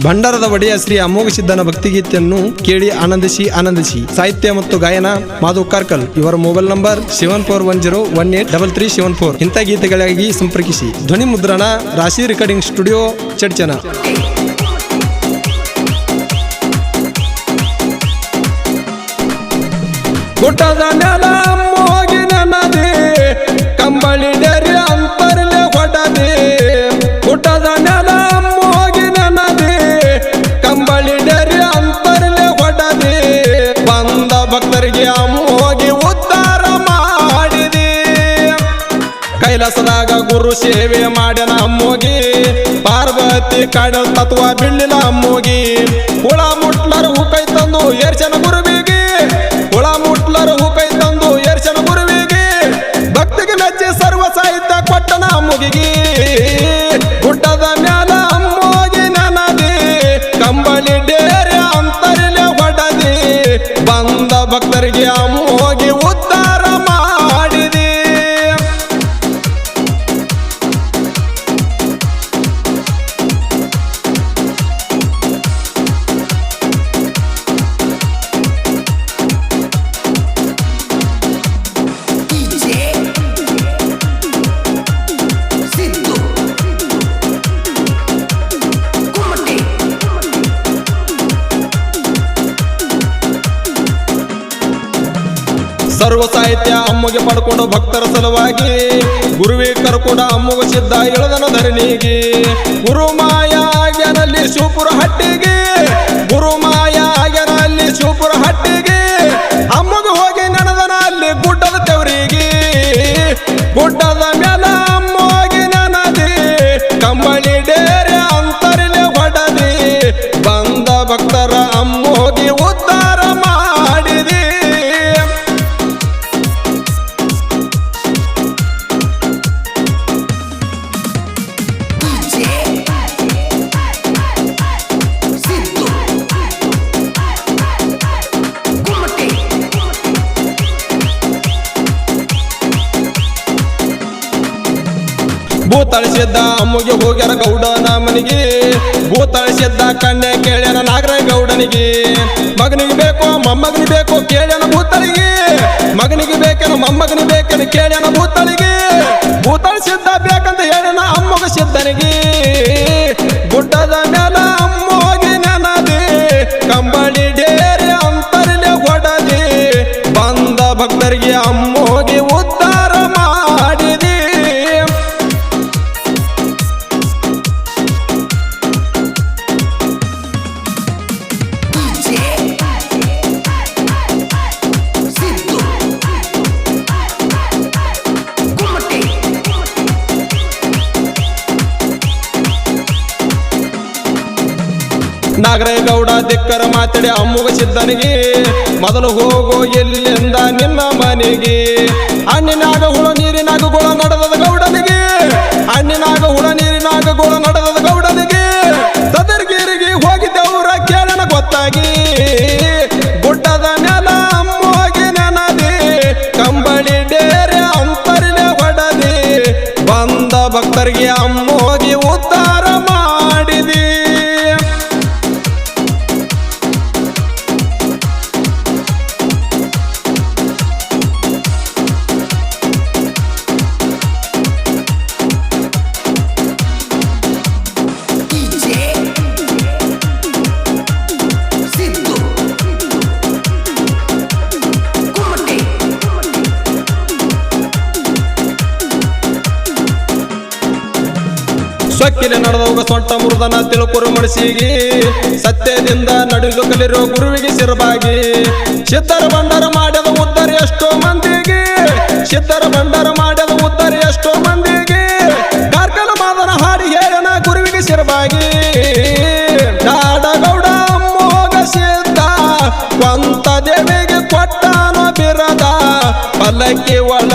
ಭಂಡಾರದ ಒಡೆಯ ಶ್ರೀ ಅಮೋಘ ಸಿದ್ದನ ಭಕ್ತಿಗೀತೆಯನ್ನು ಕೇಳಿ ಆನಂದಿಸಿ. ಸಾಹಿತ್ಯ ಮತ್ತು ಗಾಯನ ಮಾಧು ಕಾರ್ಕಲ್. ಇವರ ಮೊಬೈಲ್ ನಂಬರ್ 7410183374. ಇಂಥ ಗೀತೆಗಳಿಗಾಗಿ ಸಂಪರ್ಕಿಸಿ. ಧ್ವನಿ ಮುದ್ರಣ ರಾಶಿ ರೆಕಾರ್ಡಿಂಗ್ ಸ್ಟುಡಿಯೋ ಚಡ್ಚನ. ಗುಡ್ಡದ ನೆಲ ಮೋಗಿನ ನದಿ ಕಂಬಳಿ ಡೇರಿ ಅಂತರ್ಲೆ ಹೊಡದೆ. ಗುಡ್ಡದ ನೆಲ ಮೋಗಿನ ನದಿ ಕಂಬಳಿ ಡೇರಿ ಅಂತರ್ಲೆ ಹೊಡದೆ. ಬಂದ ಭಕ್ತರಿಗೆ ಅಮ್ಮೋಗಿ ಉದ್ಧಾರ ಮಾಡಿದೆ. ಕೈಲಾಸದಾಗ ಗುರು ಸೇವೆ ಮಾಡ್ಯನ ಅಮ್ಮೋಗಿ. ಪಾರ್ವತಿ ಕಾಡ ತತ್ವ ಬೀಳಿನ ಅಮ್ಮೋಗಿ. ಹುಳ ಮುಟ್ಲರ ಹೂಕೈ ತಂದು ಏರ್ಚನ ಗುರುವಿಗೆ. ಹುಳ ಮುಟ್ಲರ ಹೂಕೈ ತಂದು ಏರ್ಚನ ಗುರುವಿಗೆ. ಭಕ್ತಿಗೆ ಮೆಚ್ಚಿ ಸರ್ವ ಸಾಹಿತ್ಯ ಕೊಟ್ಟನ ಅಮ್ಮೋಗಿಗೆ. ಗುಡ್ಡದ ಮ್ಯಾಲ ಅಮ್ಮೋಗಿ ನದಿ ಕಂಬಳಿ ಡೇರೆ ಅಂತರ್ಲೆ ಹೊಡದೆ. ಬಂದ ಭಕ್ತರಿಗೆ ಅಮ್ಮೋಗಿ ಉದ್ಧಾರ ಮಾಡಿದೆ. ಸರ್ವ ಸಾಹಿತ್ಯ ಅಮ್ಮಗೆ ಪಡ್ಕೊಂಡು ಭಕ್ತರ ಸಲುವಾಗಿ ಗುರುವೇ ಕರ್ಕೊಂಡ ಅಮ್ಮಗ ಸಿದ್ಧ ಇಳದನ ಧರಣಿಗೆ. ಗುರು ಮಾಯ ಆಗ್ಯನಲ್ಲಿ ಶಿವಪುರ ಹಟ್ಟಿಗೆ. ಗುರು ಮಾಯ ಆಗ್ಯನಲ್ಲಿ ಶಿವಪುರ ಹಟ್ಟಿಗೆ. ಅಮ್ಮಗ ಹೋಗಿ ನೆನದನ ಅಲ್ಲಿ ಗುಡ್ಡದ ತೆವರಿಗೆ. ಗುಡ್ಡದ ಮ್ಯಾಲ ಅಮ್ಮೋಗಿ ನೆನದಿ ಕಂಬಳಿ ಡೇರೆ ಅಂತರ್ಲೆ ಹೊಡದೆ. ಬಂದ ಭಕ್ತರ ಅಮ್ಮೋಗಿ ಉದ್ಧಾರ ಮಾಡಿದೆ. ಭೂತಳಿಸಿದ್ದ ಅಮ್ಮಗೆ ಹೋಗ್ಯಾರ ಗೌಡನ ಮನಿಗೆ. ಭೂತಳಿಸಿದ್ದ ಕಣ್ಣೆ ಕೇಳ್ಯಾನ ನಾಗರಾಯ ಗೌಡನಿಗೆ. ಮಗನಿಗೆ ಬೇಕೋ ಮೊಮ್ಮಗನಿಗೆ ಬೇಕೋ ಕೇಳ್ಯಾನ ಭೂತಳಿಗೆ. ಮಗನಿಗೆ ಬೇಕೇನು ಮೊಮ್ಮಗನಿಗೆ ಬೇಕೇನು ಕೇಳ್ಯಾನ ಭೂತಳಿಗೆ. ಭೂತಳಿಸಿದ್ದ ಬೇಕಂತ ಹೇಳ್ಯಾನ ಅಮ್ಮಗ ಸಿದ್ದನಿಗೆ. ಗುಡ್ಡದ ಮ್ಯಾಲ ಅಮ್ಮೋಗಿ ನೆನದಿ ಕಂಬಳಿ ಡೇರೆ ಅಂತರ್ಲೆ ಹೊಡದೆ. ಬಂದ ಭಕ್ತರಿಗೆ ಅಮ್ಮೋಗಿ ಉದ್ಧಾರ ಮಾಡಿದೆ. ನಾಗರಾಯ ಗೌಡ ದಿಕ್ಕರ ಮಾತಾಡಿ ಅಮ್ಮಗ ಸಿದ್ದನಿಗೆ. ಮೊದಲು ಹೋಗೋ ಎಲ್ಲಿಂದ ನಿನ್ನ ಮನೆಗೆ. ಹಣ್ಣಿನಾಗ ಹುಳ ನೀರಿನಾಗ ಗುಳ ನಡೆದದ ಗೌಡನಿಗೆ. ಹಣ್ಣಿನಾಗ ಹುಳ ನೀರಿನಾಗ ಗುಳ ನಡೆದದ ಗೌಡನಿಗೆ. ಸದರ್ಗಿರಿಗೆ ಹೋಗಿದ್ದವ್ರ ಕೇಳನ ಗೊತ್ತಾಗಿ. ಗುಡ್ಡದ ಮ್ಯಾಲ ಅಮ್ಮೋಗಿ ನೆನದಿ ಕಂಬಳಿ ಡೇರೆ ಅಂತರ್ಲೆ ಹೊಡದೆ. ಬಂದ ಭಕ್ತರಿಗೆ ಅಮ್ಮೋಗಿ ಉದ್ಧಾರ ಮಾಡಿದೆ. ಸೊಕ್ಕಿಲೆ ನಡೆದವಾಗ ಸೊಂಟ ಮುರಿದನ ತಿಳುಕುರು ಮನಸ್ಸಿಗೆ. ಸತ್ಯದಿಂದ ನಡೆದು ಕಲಿರೋ ಗುರುವಿಗೆ ಸಿರಬಾಗಿ. ಸಿದ್ಧರ ಭಂಡಾರ ಮಾಡ್ಯದ ಉದ್ಧಾರ ಎಷ್ಟೋ ಮಂದಿಗೆ. ಸಿದ್ಧರ ಭಂಡಾರ ಮಾಡ್ಯದ ಉದ್ಧಾರ ಎಷ್ಟೋ ಮಂದಿಗೆ. ಕಾರ್ಕಳ ಮಾದನ ಹಾಡಿ ಹೇಳನ ಗುರುವಿಗೆ ಸಿರಬಾಗಿ. ನಾಡಗೌಡ ಅಮ್ಮೋಗ ಸಿದ್ಧ ಕೊಂತ ದೇವಿಗೆ ಕೊಟ್ಟಾನೋ ಬಿರದ. ಪಲ್ಲಕ್ಕಿ ಒಳ